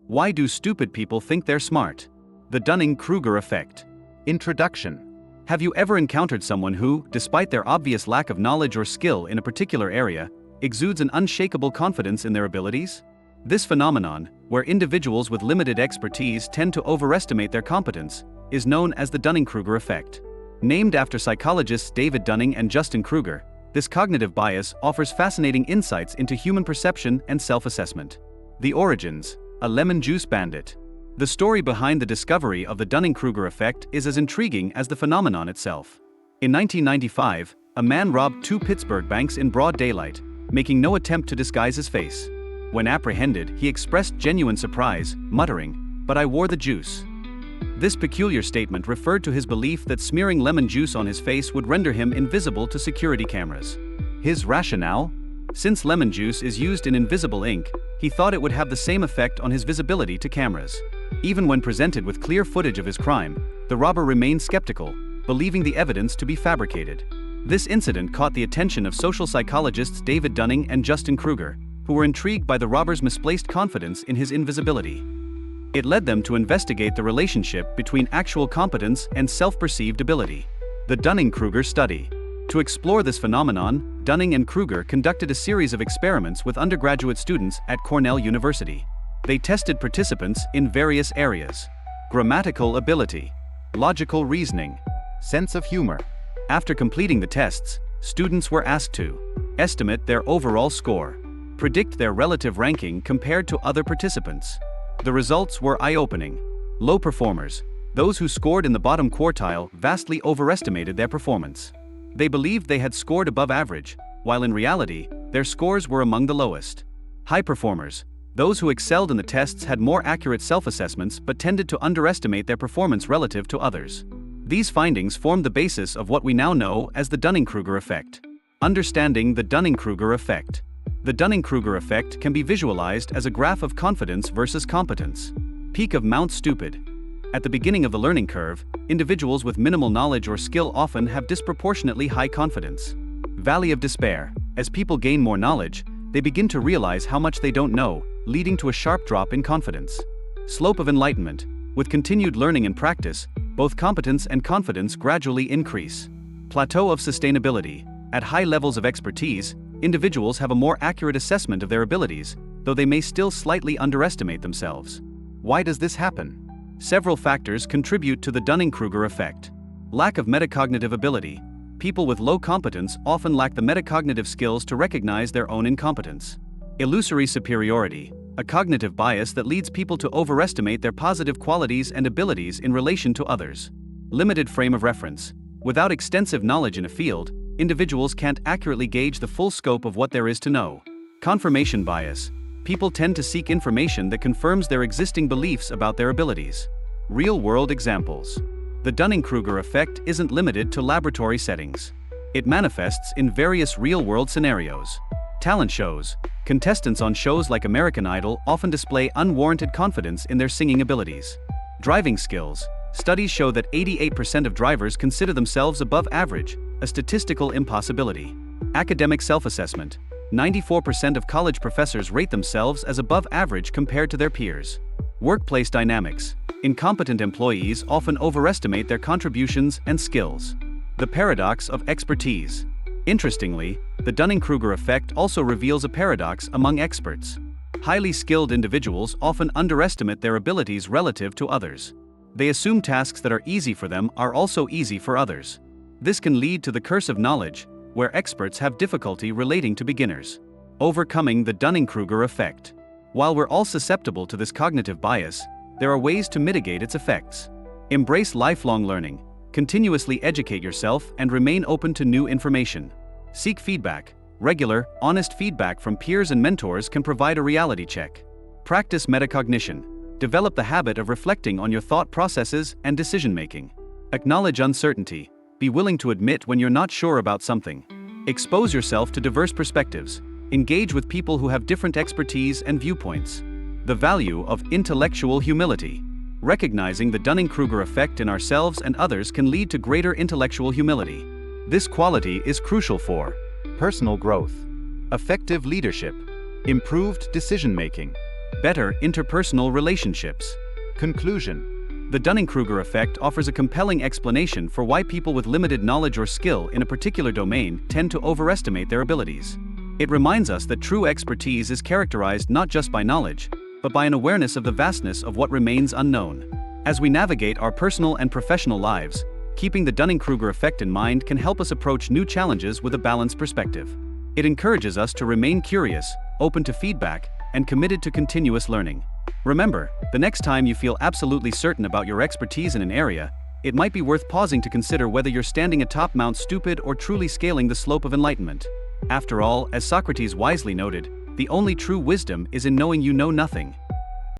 Why do stupid people think they're smart? The Dunning-Kruger Effect. Introduction. Have you ever encountered someone who, despite their obvious lack of knowledge or skill in a particular area, exudes an unshakable confidence in their abilities? This phenomenon, where individuals with limited expertise tend to overestimate their competence, is known as the Dunning-Kruger Effect. Named after psychologists David Dunning and Justin Kruger, this cognitive bias offers fascinating insights into human perception and self-assessment. The origins: a lemon juice bandit. The story behind the discovery of the Dunning-Kruger effect is as intriguing as the phenomenon itself. In 1995, a man robbed 2 Pittsburgh banks in broad daylight, making no attempt to disguise his face. When apprehended, he expressed genuine surprise, muttering, "But I wore the juice." This peculiar statement referred to his belief that smearing lemon juice on his face would render him invisible to security cameras. His rationale? Since lemon juice is used in invisible ink, he thought it would have the same effect on his visibility to cameras. Even when presented with clear footage of his crime, the robber remained skeptical, believing the evidence to be fabricated. This incident caught the attention of social psychologists David Dunning and Justin Kruger, who were intrigued by the robber's misplaced confidence in his invisibility. It led them to investigate the relationship between actual competence and self-perceived ability. The Dunning-Kruger study. To explore this phenomenon, Dunning and Kruger conducted a series of experiments with undergraduate students at Cornell University. They tested participants in various areas: grammatical ability, logical reasoning, Sense of humor. After completing the tests, students were asked to estimate their overall score, predict their relative ranking compared to other participants. The results were eye-opening. Low performers, those who scored in the bottom quartile, vastly overestimated their performance. They believed they had scored above average, while in reality, their scores were among the lowest. High performers, those who excelled in the tests, had more accurate self-assessments but tended to underestimate their performance relative to others. These findings formed the basis of what we now know as the Dunning-Kruger effect. Understanding the Dunning-Kruger effect. The Dunning-Kruger effect can be visualized as a graph of confidence versus competence. Peak of Mount Stupid. At the beginning of the learning curve, individuals with minimal knowledge or skill often have disproportionately high confidence. Valley of Despair. As people gain more knowledge, they begin to realize how much they don't know, leading to a sharp drop in confidence. Slope of Enlightenment. With continued learning and practice, both competence and confidence gradually increase. Plateau of Sustainability. At high levels of expertise, individuals have a more accurate assessment of their abilities, though they may still slightly underestimate themselves. Why does this happen? Several factors contribute to the Dunning-Kruger effect. Lack of metacognitive ability. People with low competence often lack the metacognitive skills to recognize their own incompetence. Illusory superiority, a cognitive bias that leads people to overestimate their positive qualities and abilities in relation to others. Limited frame of reference. Without extensive knowledge in a field, individuals can't accurately gauge the full scope of what there is to know. Confirmation bias. People tend to seek information that confirms their existing beliefs about their abilities. Real-world examples. The Dunning-Kruger effect isn't limited to laboratory settings. It manifests in various real-world scenarios. Talent shows. Contestants on shows like American Idol often display unwarranted confidence in their singing abilities. Driving skills. Studies show that 88% of drivers consider themselves above average, a statistical impossibility. Academic self-assessment. 94% of college professors rate themselves as above average compared to their peers. Workplace dynamics. Incompetent employees often overestimate their contributions and skills. The paradox of expertise. Interestingly, the Dunning-Kruger effect also reveals a paradox among experts. Highly skilled individuals often underestimate their abilities relative to others. They assume tasks that are easy for them are also easy for others. This can lead to the curse of knowledge, where experts have difficulty relating to beginners. Overcoming the Dunning-Kruger effect. While we're all susceptible to this cognitive bias, there are ways to mitigate its effects. Embrace lifelong learning. Continuously educate yourself and remain open to new information. Seek feedback. Regular, honest feedback from peers and mentors can provide a reality check. Practice metacognition. Develop the habit of reflecting on your thought processes and decision-making. Acknowledge uncertainty. Be willing to admit when you're not sure about something. Expose yourself to diverse perspectives. Engage with people who have different expertise and viewpoints. The value of intellectual humility. Recognizing the Dunning-Kruger effect in ourselves and others can lead to greater intellectual humility. This quality is crucial for personal growth, effective leadership, improved decision-making, Better interpersonal relationships. Conclusion. The Dunning-Kruger effect offers a compelling explanation for why people with limited knowledge or skill in a particular domain tend to overestimate their abilities. It reminds us that true expertise is characterized not just by knowledge, but by an awareness of the vastness of what remains unknown. As we navigate our personal and professional lives, keeping the Dunning-Kruger effect in mind can help us approach new challenges with a balanced perspective. It encourages us to remain curious, open to feedback, and committed to continuous learning. Remember, the next time you feel absolutely certain about your expertise in an area, it might be worth pausing to consider whether you're standing atop Mount Stupid or truly scaling the slope of enlightenment. After all, as Socrates wisely noted, the only true wisdom is in knowing you know nothing.